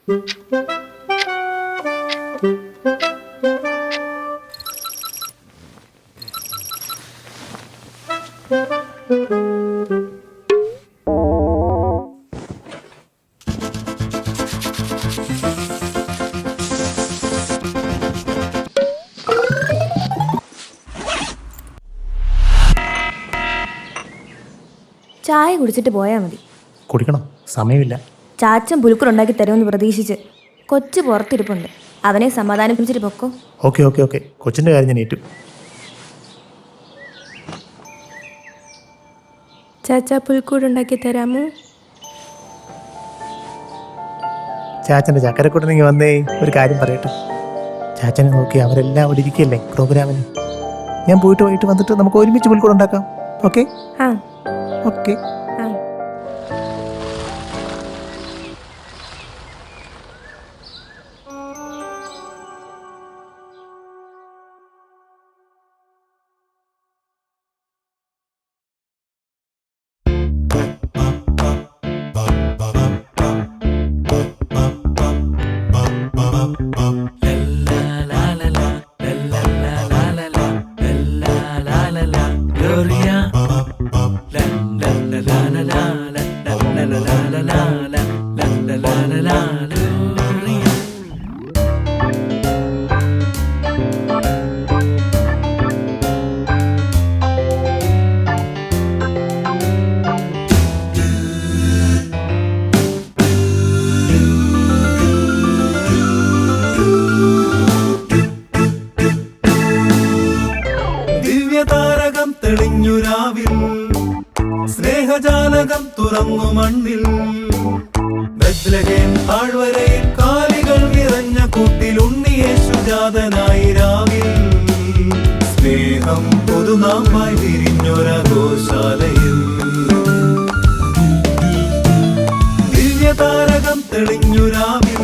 ചായ കുടിച്ചിട്ട് പോയാൽ മതി. കുടിക്കണം, സമയമില്ല. ചാച്ചൻ പുലുക്കുറുണ്ടാക്കി തരുമെന്ന് പ്രതീക്ഷിച്ച് കൊച്ചു പുറത്തിരിപ്പുണ്ട്. അവനെ സമാധാനിപ്പിച്ചിട്ട് പൊക്കോ. ഓക്കെ ഓക്കെ ഓക്കെ, കൊച്ചിൻ്റെ കാര്യം ഞാൻ ഏറ്റു. ചാച്ച പുൽക്കൂടുണ്ടാക്കി തരാമോ? ചാച്ചൻ്റെ ചക്കരക്കൂട്ടനെങ്കിൽ വന്നേ, ഒരു കാര്യം പറയട്ടെ. ചാച്ചനെ നോക്കി അവരെല്ലാം അവിടെ ഇരിക്കുകയല്ലേ പ്രോഗ്രാമിന്. ഞാൻ പോയിട്ട് വൈകിട്ട് വന്നിട്ട് നമുക്ക് ഒരുമിച്ച് പുൽക്കൂട് ഉണ്ടാക്കാം. ഓക്കെ ആ ഓക്കെ. ആ. ദിവ്യതാരകം തെളിഞ്ഞു രാവിൽ, സ്നേഹജാലകം തുറന്നു മണ്ണിൽ. ബത്ലഹേം താഴ്വരയിൽ കാലികൾ നിറഞ്ഞ കൂട്ടിൽ ഉണ്ണിയേശുജാതനായി രാവിൽ. സ്നേഹം പുതുനാമായി വിരിഞ്ഞൊര ഗോശാലയിൽ. ദിവ്യതാരകം തെളിഞ്ഞു രാവിൽ,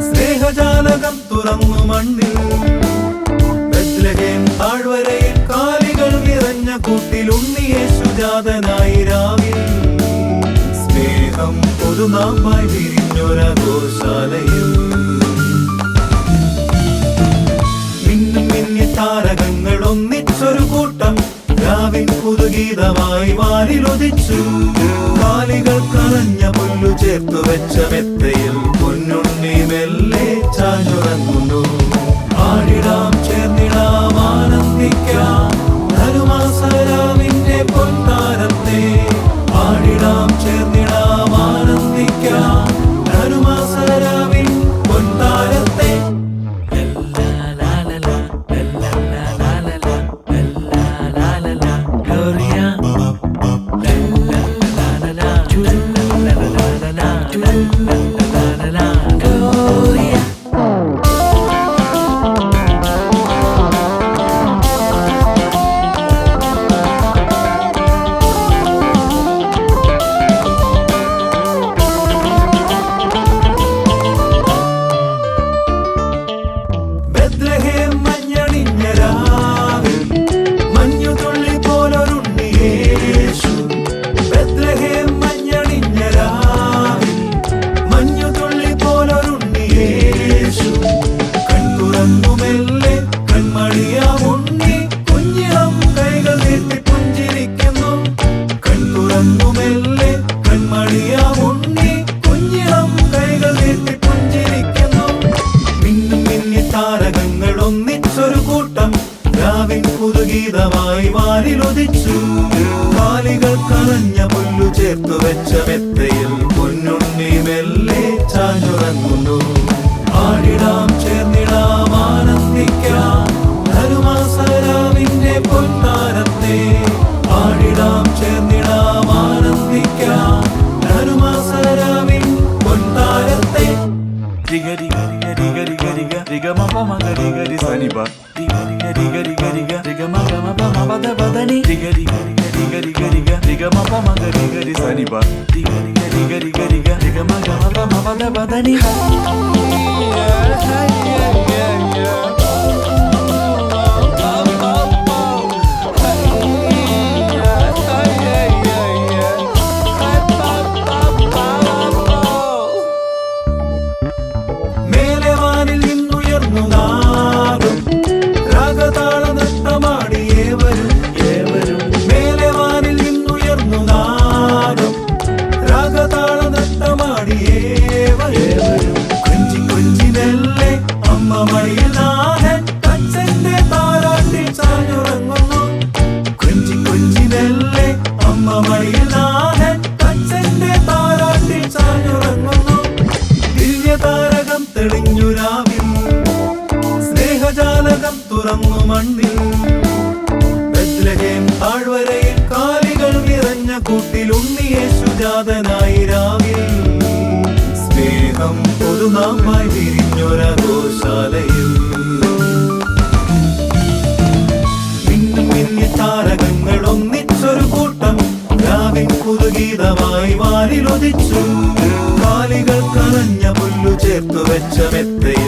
സ്നേഹജാലകം തുറന്നു മണ്ണിൽ. ബത്ലഹേം താഴ്വരയിൽ കാലികൾ നിറഞ്ഞ കൂട്ടിൽ ഉണ്ണിയേശുജാതനായി രാവിൽ. സ്നേഹം പുതുനാമായി വിരിഞ്ഞൊര ഗോശാലയിൽ. മിന്നും മിന്നി താരകങ്ങൾ ഒന്നിച്ചൊരു കൂട്ടം രാവിൻ പുതുഗീതമായി വാനിലുദിച്ചു. കാലികൾ കറഞ്ഞ പുല്ലു ചേർത്തു വെച്ച മെത്തയിൽ പൊന്നുണ്ണി മെല്ലെ ചാഞ്ഞുറങ്ങുന്നു. ആടിടാം, ചേർന്നിടാം, ആനന്ദിക്കാം ധനുമാസരാവിന്റെ പൊൻതാരത്തെ. ആടിടാം, ചേർന്നിടാം, ആനന്ദിക്കാം ധനുമാസരാവിൻ പൊൻതാരത്തെ. ബത്ലഹേം മഞ്ഞണിഞ്ഞ രാവിൽ, മഞ്ഞുതുള്ളി പോലൊരുണ്ണിയേശു. ബത്ലഹേം മഞ്ഞണിഞ്ഞ രാവിൽ, മഞ്ഞുതുള്ളി പോലൊരുണ്ണിയേശു. കൺതുറന്നു മെല്ലെ കൺമണിയാം ഉണ്ണി കുഞ്ഞിളം കൈകൾ നീട്ടി പുഞ്ചിരിക്കുന്നു. കൺതുറന്നു മെല്ലെ കൺമണിയാം ഉണ്ണി കുഞ്ഞിളം കൈകൾ നീട്ടി പുഞ്ചിരിക്കുന്നു. മിന്നും മിന്നി താരകങ്ങൾ ഒന്നിച്ചൊരു കൂട്ടം രാവിൻ പുതുഗീതമായി വാനിലുദിച്ചു. കാലികൾ കറഞ്ഞ പുല്ലു ചേർത്തു വെച്ച മെത്തയിൽ പൊന്നുണ്ണി മെല്ലെ ചാഞ്ഞുറങ്ങുന്നു. ആടിടാം, ചേർന്നിടാം, ആനന്ദിക്കാം ധനുമാസരാവിന്റെ പൊൻതാരത്തെ. ആടിടാം, ചേർന്നിടാം, ആനന്ദിക്കാം ധനുമാസരാവിൻ പൊൻതാരത്തെ. രിഗരി ഗരി ഗരി ഗരി ഗരി മപ മഗരി ഗരി സനിപ രിഗരി ഗരി ഗരി ഗരി ഗരി മപ മപ മപദ ബദനി രിഗരി ഗരി ഗരി ഗരി ഗരി മപ മഗരി ഗരി സനിപ രിഗരി ഗരി ഗരി ഗരി ഗരി മപ മപ മപദ ബദനി. സ്വർഗജാലകം തുറന്നു മണ്ണിൽ ബെത്ലഹേം താഴ്വരയിൽ കാലികൾ നിറഞ്ഞ കൂട്ടിൽ ഉണ്ണിയേശു ജാതനായി രാവിൽ സ്നേഹം പൊതുനാമായി വിരിഞ്ഞൊര ഗോശാലയിൽ മിന്നും മിന്നി താരകങ്ങൾ ഒന്നിച്ചൊരു കൂട്ടം രാവിൻ പുതുഗീതമായി വാനിലുദിച്ചു കാലികൾ കറഞ്ഞ പുല്ലു ചേർത്തു വെച്ച മെത്തയിൽ